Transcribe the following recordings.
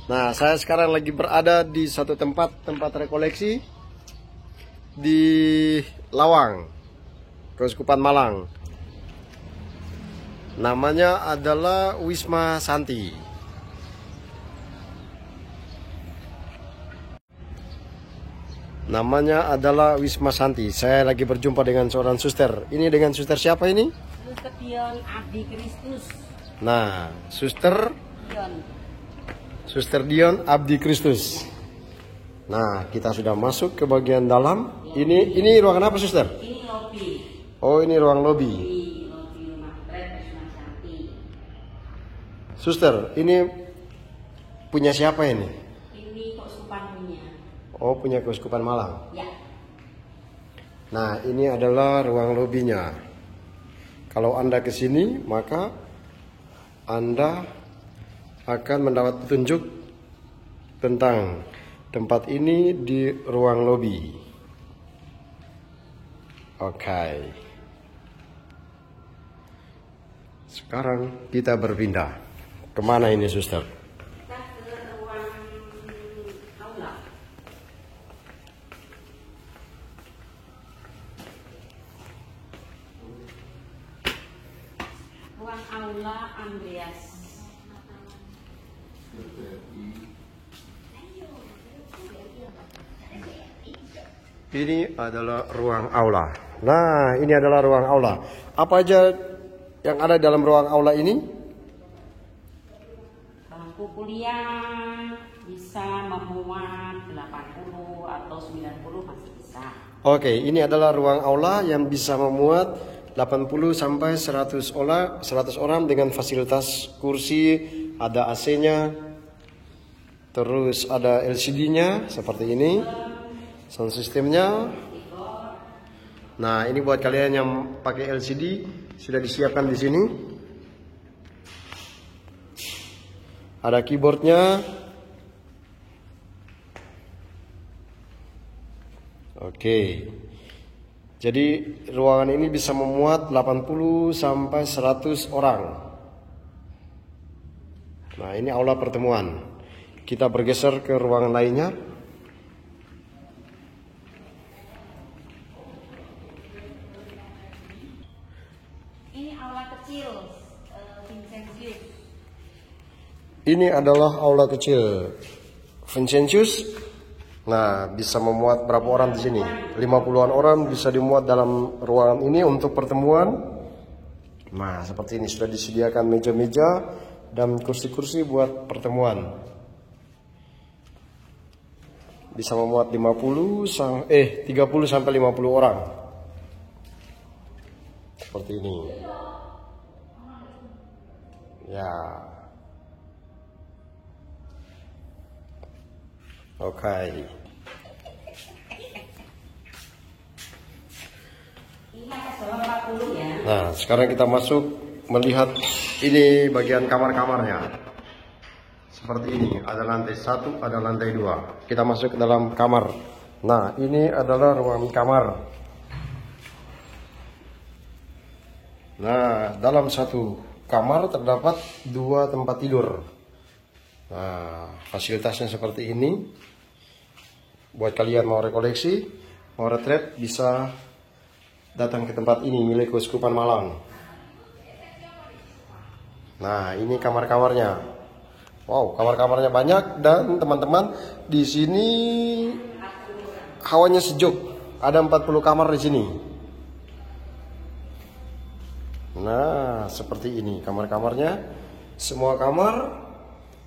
Nah, saya sekarang lagi berada di satu tempat rekoleksi di Lawang, Keuskupan Malang. Namanya adalah Wisma Santi. Namanya adalah Wisma Santi. Saya lagi berjumpa dengan seorang suster. Ini dengan suster siapa ini? Suster Dion Abdi Kristus. Nah, Suster Dion. Dion Abdi Kristus. Nah, kita sudah masuk ke bagian dalam. Ini ruangan apa, Suster? Ini lobi. Oh, ini ruang lobi. Di lobi Rumah Tret Wisma Santi. Suster, ini punya siapa ini? Ini Keuskupan punya. Oh, punya Keuskupan Malang. Ya. Nah, ini adalah ruang lobinya. Kalau Anda ke sini, maka Anda akan mendapat petunjuk tentang tempat ini di ruang lobi. Oke. Sekarang kita berpindah. Kemana ini, Suster? Kita ke ruang aula. Ruang aula Andreas. Ini adalah ruang aula. Nah, ini adalah ruang aula. Apa aja yang ada dalam ruang aula ini? Bangku kuliah bisa memuat 80 atau 90 masih bisa. Oke, ini adalah ruang aula yang bisa memuat 80 sampai 100 orang dengan fasilitas kursi, ada AC-nya, terus ada LCD-nya seperti ini. Sound systemnya. Nah, ini buat kalian yang pakai LCD sudah disiapkan di sini. Ada keyboardnya. Oke. Jadi ruangan ini bisa memuat 80 sampai 100 orang. Nah, ini aula pertemuan. Kita bergeser ke ruangan lainnya. Ini aula kecil Vincentius. Ini adalah aula kecil Vincentius. Nah, bisa memuat berapa orang di sini? 50-an orang bisa dimuat dalam ruangan ini untuk pertemuan. Nah, seperti ini sudah disediakan meja-meja dan kursi-kursi buat pertemuan. Bisa memuat 30 sampai 50 orang. Seperti ini. Ya. Oke. Ini atas bawah 40 ya. Nah, sekarang kita masuk melihat ini bagian kamar-kamarnya. Seperti ini, ada lantai 1, ada lantai 2. Kita masuk ke dalam kamar. Nah, ini adalah ruang kamar. Nah, dalam satu kamar terdapat 2 tempat tidur. Nah, fasilitasnya seperti ini. Buat kalian mau rekoleksi, mau retret, bisa datang ke tempat ini milik Keuskupan Malang. Nah, ini kamar-kamarnya. Wow, kamar-kamarnya banyak dan teman-teman di sini hawanya sejuk. Ada 40 kamar di sini. Nah, seperti ini kamar-kamarnya. Semua kamar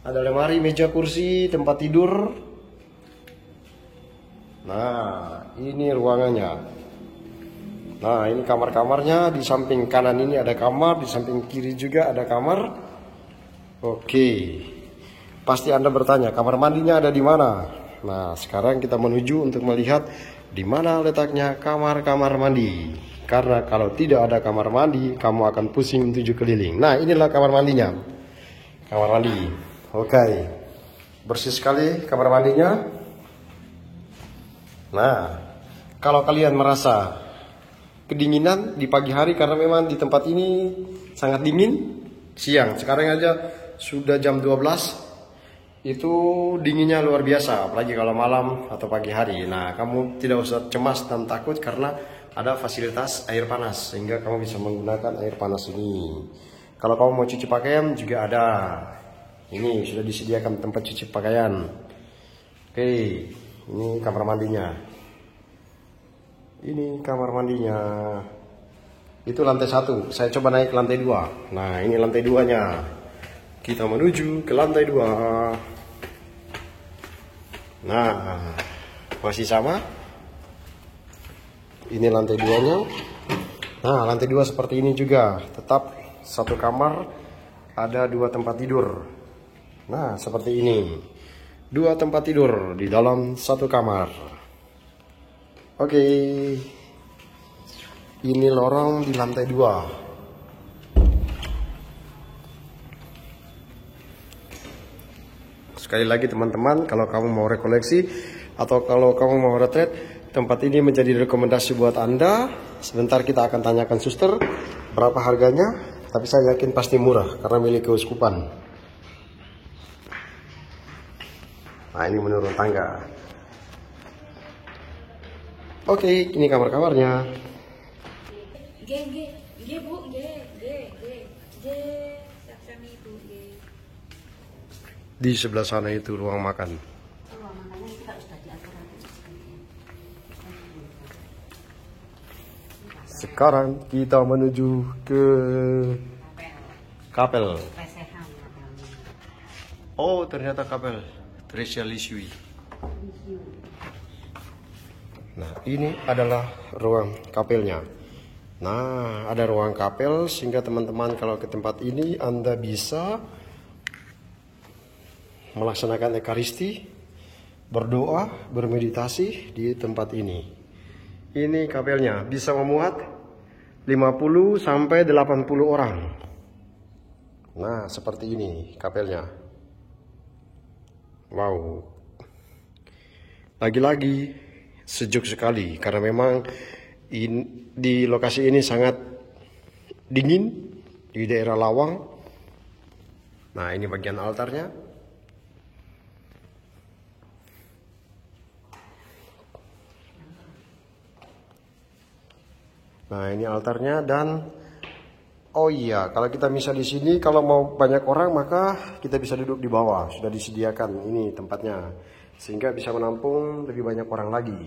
ada lemari, meja, kursi, tempat tidur. Nah, ini ruangannya. Nah, ini kamar-kamarnya. Di samping kanan ini ada kamar, di samping kiri juga ada kamar. Oke. Pasti Anda bertanya, kamar mandinya ada di mana? Nah, sekarang kita menuju untuk melihat di mana letaknya kamar-kamar mandi. Karena kalau tidak ada kamar mandi, kamu akan pusing 7 keliling. Nah, inilah kamar mandinya. Kamar mandi. Oke. Bersih sekali kamar mandinya. Nah, kalau kalian merasa kedinginan di pagi hari karena memang di tempat ini sangat dingin, siang. Sekarang aja sudah jam 12. itu dinginnya luar biasa, apalagi kalau malam atau pagi hari. Nah, kamu tidak usah cemas dan takut karena ada fasilitas air panas sehingga kamu bisa menggunakan air panas ini. Kalau kamu mau cuci pakaian juga ada. Ini sudah disediakan tempat cuci pakaian. Oke, ini kamar mandinya. Ini kamar mandinya. Itu lantai 1. Saya coba naik ke lantai 2. Nah, ini lantai 2-nya. Kita menuju ke lantai 2. Nah, masih sama. Ini lantai 2-nya. Nah, lantai 2 seperti ini juga. Tetap satu kamar, ada 2 tempat tidur. Nah, seperti ini. 2 tempat tidur di dalam satu kamar. Oke. Ini lorong di lantai 2. Sekali lagi teman-teman, kalau kamu mau rekoleksi atau kalau kamu mau retret, tempat ini menjadi rekomendasi buat Anda. Sebentar kita akan tanyakan suster berapa harganya, tapi saya yakin pasti murah karena milik keuskupan. Nah, ini menurun tangga. Oke, ini kamar-kamarnya. Bu, saksami Bu, Di sebelah sana itu ruang makan. ruang makannya kita sudah diatur nanti. Sekarang kita menuju ke kapel. Pesehan. Oh, ternyata kapel Tresia Lisieux. Nah, ini adalah ruang kapelnya. Nah, ada ruang kapel sehingga teman-teman kalau ke tempat ini Anda bisa melaksanakan ekaristi, berdoa, bermeditasi di tempat ini. Ini kapelnya bisa memuat 50 sampai 80 orang. Nah, seperti ini kapelnya. Wow. Lagi-lagi sejuk sekali karena memang di lokasi ini sangat dingin di daerah Lawang. Nah, ini bagian altarnya. Nah, ini altarnya dan oh iya, kalau kita misal di sini kalau mau banyak orang maka kita bisa duduk di bawah. Sudah disediakan ini tempatnya sehingga bisa menampung lebih banyak orang lagi.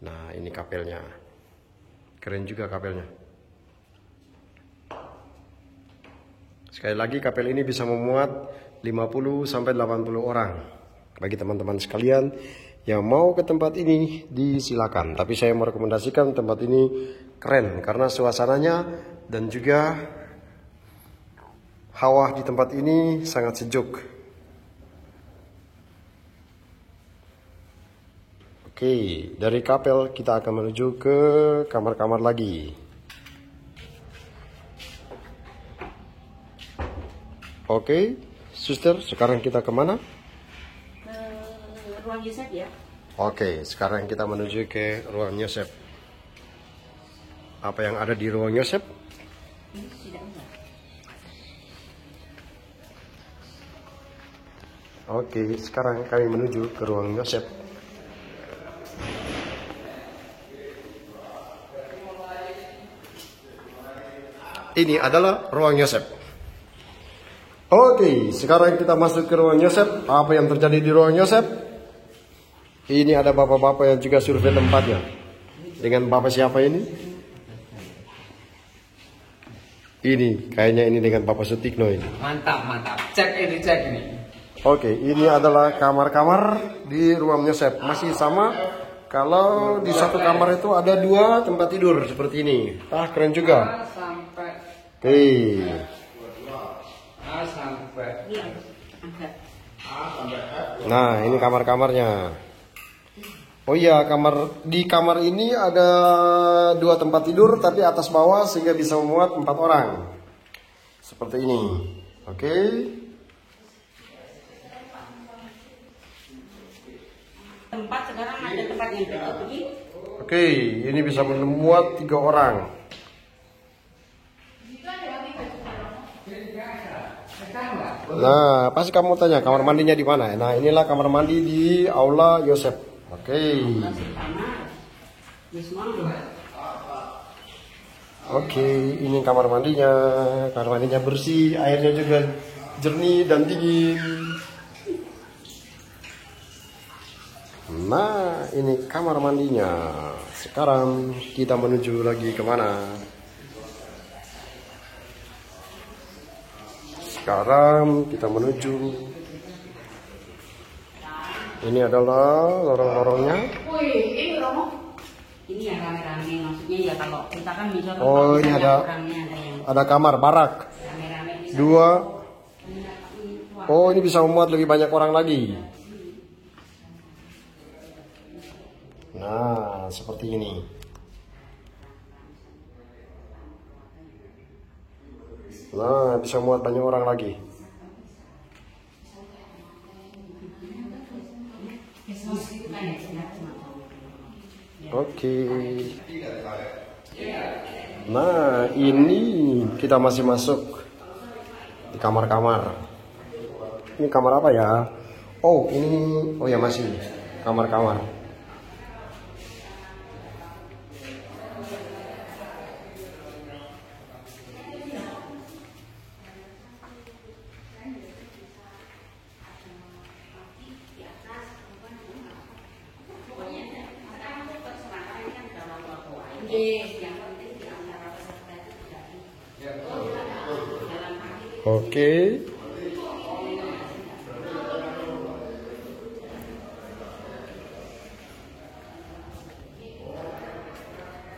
Nah, ini kapelnya. Keren juga kapelnya. Sekali lagi kapel ini bisa memuat 50 sampai 80 orang. Bagi teman-teman sekalian yang mau ke tempat ini disilakan. Tapi saya merekomendasikan tempat ini keren karena suasananya dan juga hawa di tempat ini sangat sejuk. Oke, dari kapel kita akan menuju ke kamar-kamar lagi. Oke, suster, sekarang kita kemana? Ruang Yosef ya. Oke, sekarang kita menuju ke ruang Yosef. Apa yang ada di ruang Yosef? Ini tidak enggak. Oke, sekarang kami menuju ke ruang Yosef. Ini adalah ruang Yosef. Oke, sekarang kita masuk ke ruang Yosef. Apa yang terjadi di ruang Yosef? Ini ada bapak-bapak yang juga survei tempatnya. Dengan bapak siapa ini? Ini, kayaknya ini dengan Bapak Sutikno ini. Mantap, mantap. Cek ini. Oke, ini adalah kamar-kamar di ruang Yosef. Masih sama. Kalau di satu kamar itu ada 2 tempat tidur seperti ini. Ah, keren juga. Sampai Oke. sampai. Iya, agak. Nah, ini kamar-kamarnya. Oh iya, di kamar ini ada 2 tempat tidur tapi atas bawah sehingga bisa memuat 4 orang. Seperti ini. Oke. Tempat sekarang ada tempat yang ditutup ini. Oke, ini bisa memuat 3 orang. Nah, pasti kamu tanya kamar mandinya di mana? Nah, inilah kamar mandi di Aula Yosep. Oke. Oke, ini kamar mandinya. Kamar mandinya bersih, airnya juga jernih dan dingin. Nah, ini kamar mandinya. Sekarang kita menuju lagi kemana? Sekarang kita menuju. Ini adalah lorong-lorongnya. Ini yang rame-rame, maksudnya ya kalau kita kan bisa Oh, ini ada kamar barak. rame-rame. Dua. Oh, ini bisa memuat lebih banyak orang lagi. Nah, seperti ini. Nah, bisa muat banyak orang lagi. Oke. Nah, ini kita masih masuk di kamar-kamar. Ini kamar apa ya? Oh, ini, oh ya masih kamar-kamar. Oke.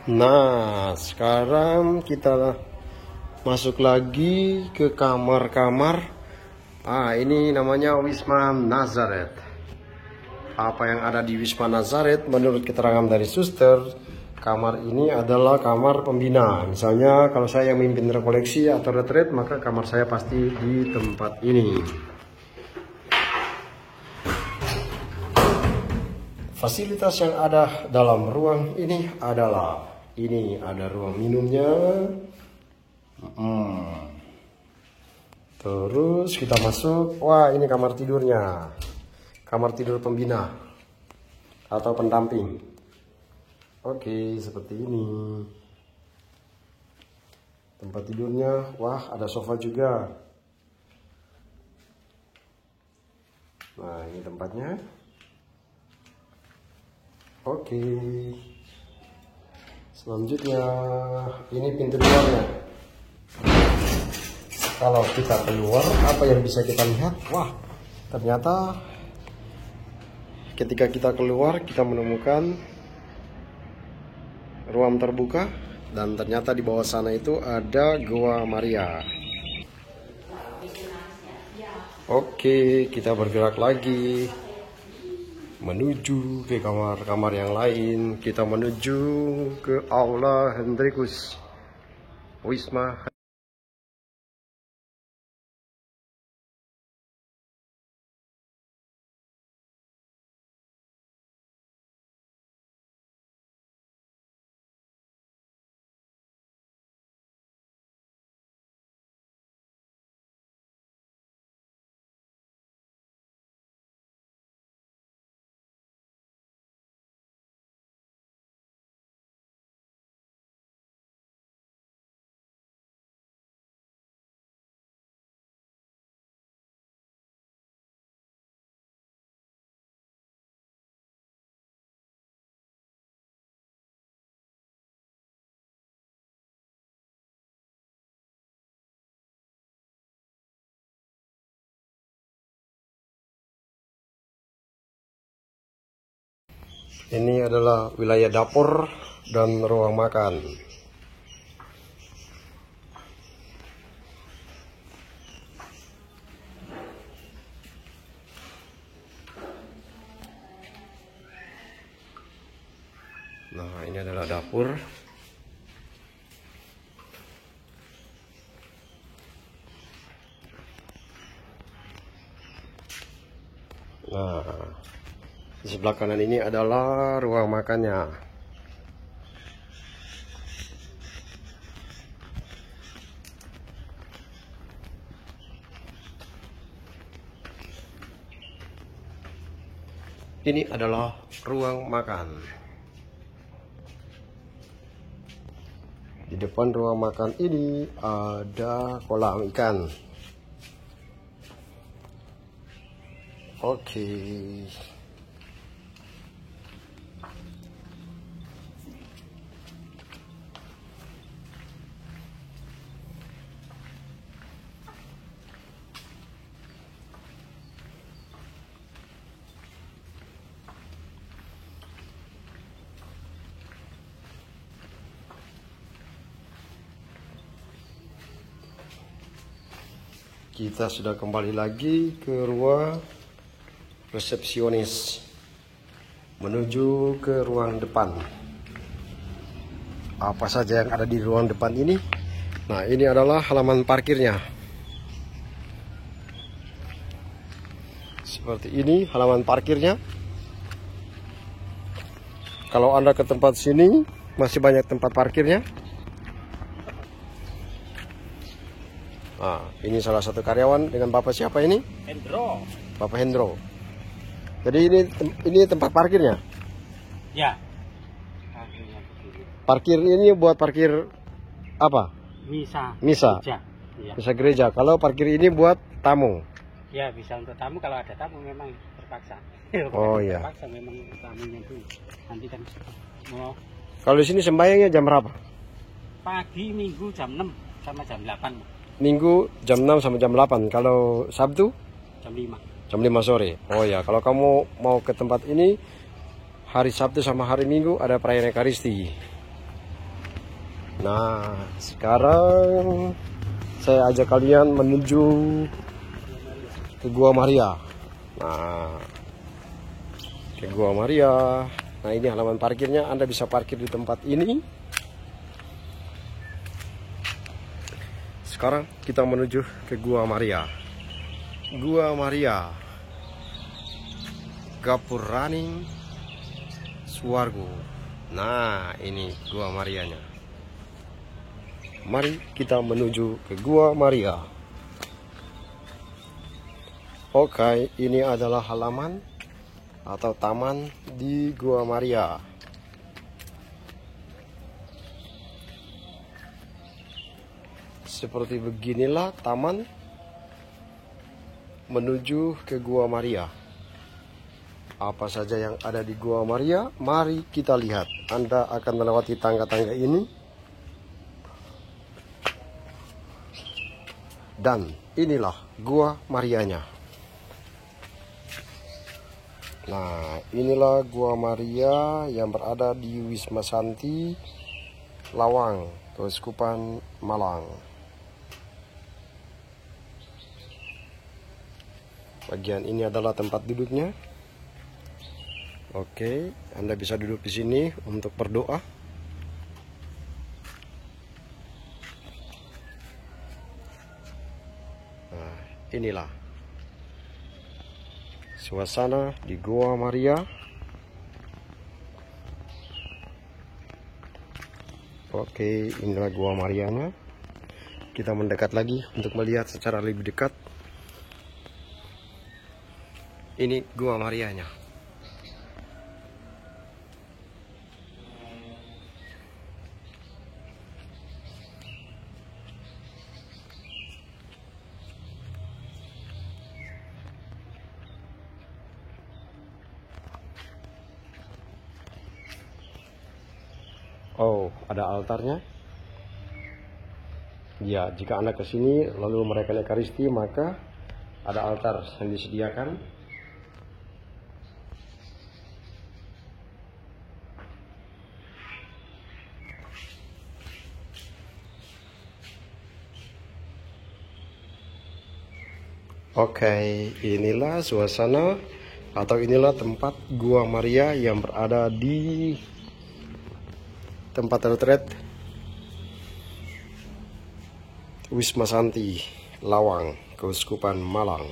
Nah, sekarang kita masuk lagi ke kamar-kamar. Ah, ini namanya Wisma Nazaret. Apa yang ada di Wisma Nazaret menurut keterangan dari suster, kamar ini adalah kamar pembina. Misalnya kalau saya yang memimpin rekoleksi atau retreat, maka kamar saya pasti di tempat ini. Fasilitas yang ada dalam ruang ini adalah, ini ada ruang minumnya. Terus kita masuk, wah ini kamar tidurnya. Kamar tidur pembina atau pendamping. Oke, seperti ini. Tempat tidurnya, wah ada sofa juga. Nah, ini tempatnya. Oke. Selanjutnya, ini pintu luarnya. Kalau kita keluar, apa yang bisa kita lihat? Wah, ternyata ketika kita keluar, kita menemukan ruang terbuka, dan ternyata di bawah sana itu ada Goa Maria. Oke, kita bergerak lagi menuju ke kamar-kamar yang lain. Kita menuju ke Aula Hendrikus Wisma. Ini adalah wilayah dapur dan ruang makan. Nah, ini adalah dapur. Nah, di sebelah kanan ini adalah ruang makannya. Ini adalah ruang makan. Di depan ruang makan ini ada kolam ikan. Oke. Kita sudah kembali lagi ke ruang resepsionis menuju ke ruang depan. Apa saja yang ada di ruang depan ini? Nah, ini adalah halaman parkirnya. Seperti ini halaman parkirnya. Kalau Anda ke tempat sini, masih banyak tempat parkirnya. Nah, ini salah satu karyawan dengan Bapak siapa ini? Hendro. Bapak Hendro. Jadi ini tempat parkirnya. Ya. Akhirnya begini. Parkir ini buat parkir apa? Misa. Misa. Gereja. Ya. Bisa gereja. Kalau parkir ini buat tamu. Ya, bisa untuk tamu. Kalau ada tamu memang terpaksa. Oh iya. Terpaksa memang tamunya dulu. Nanti kan mau Kalau di sini sembahyangnya jam berapa? pagi Minggu jam 6 sama jam 8. Minggu jam 6 sampai jam 8. Kalau Sabtu Jam 5. jam 5 sore. Oh ya, kalau kamu mau ke tempat ini hari Sabtu sama hari Minggu ada perayaan Ekaristi. Nah, sekarang saya ajak kalian menuju ke Gua Maria. Nah, ke Gua Maria. Nah, ini halaman parkirnya. Anda bisa parkir di tempat ini. Sekarang kita menuju ke Gua Maria. Gua Maria, Gapuraning Swargo. Nah, ini Gua Marianya. Mari kita menuju ke Gua Maria. Oke, ini adalah halaman atau taman di Gua Maria. Seperti beginilah taman menuju ke Gua Maria. Apa saja yang ada di Gua Maria? Mari kita lihat. Anda akan melewati tangga-tangga ini. Dan inilah Gua Marianya. Nah, inilah Gua Maria yang berada di Wisma Santi, Lawang, Keuskupan Malang. Bagian ini adalah tempat duduknya. Oke, Anda bisa duduk di sini untuk berdoa. Nah, inilah suasana di Gua Maria. Oke, inilah Gua Marianya. Kita mendekat lagi untuk melihat secara lebih dekat. Ini Gua Marianya. Oh, ada altarnya. Ya, jika Anda ke sini lalu merayakan Ekaristi, maka ada altar yang disediakan. Oke, inilah suasana atau inilah tempat Gua Maria yang berada di tempat retret Wisma Santi, Lawang, Keuskupan Malang.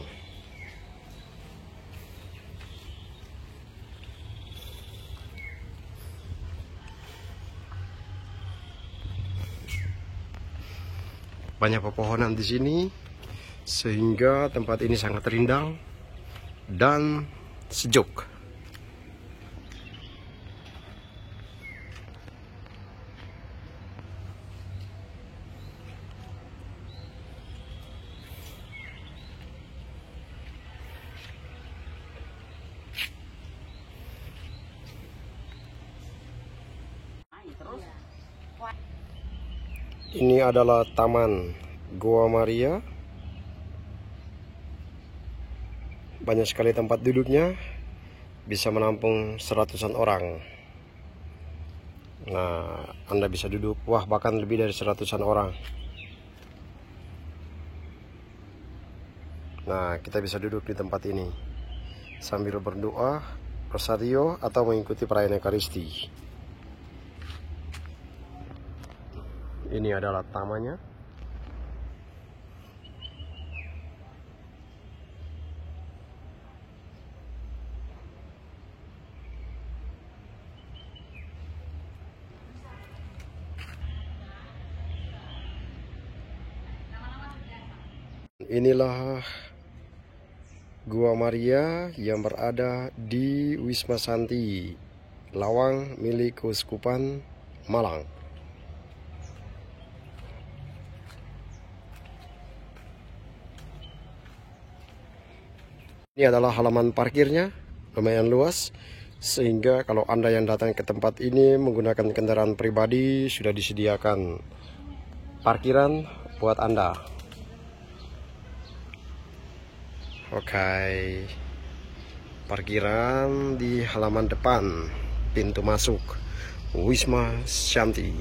Banyak pepohonan di sini sehingga tempat ini sangat rindang dan sejuk. Ini adalah Taman Goa Maria. Banyak sekali tempat duduknya, bisa menampung seratusan orang. Nah, Anda bisa duduk, wah bahkan lebih dari seratusan orang. Nah, kita bisa duduk di tempat ini sambil berdoa, rosario, atau mengikuti perayaan Ekaristi. Ini adalah tamannya. Inilah Gua Maria yang berada di Wisma Santi, Lawang milik Keuskupan Malang. Ini adalah halaman parkirnya, lumayan luas, sehingga kalau Anda yang datang ke tempat ini menggunakan kendaraan pribadi, sudah disediakan parkiran buat Anda. Oke, parkiran di halaman depan pintu masuk Wisma Santi.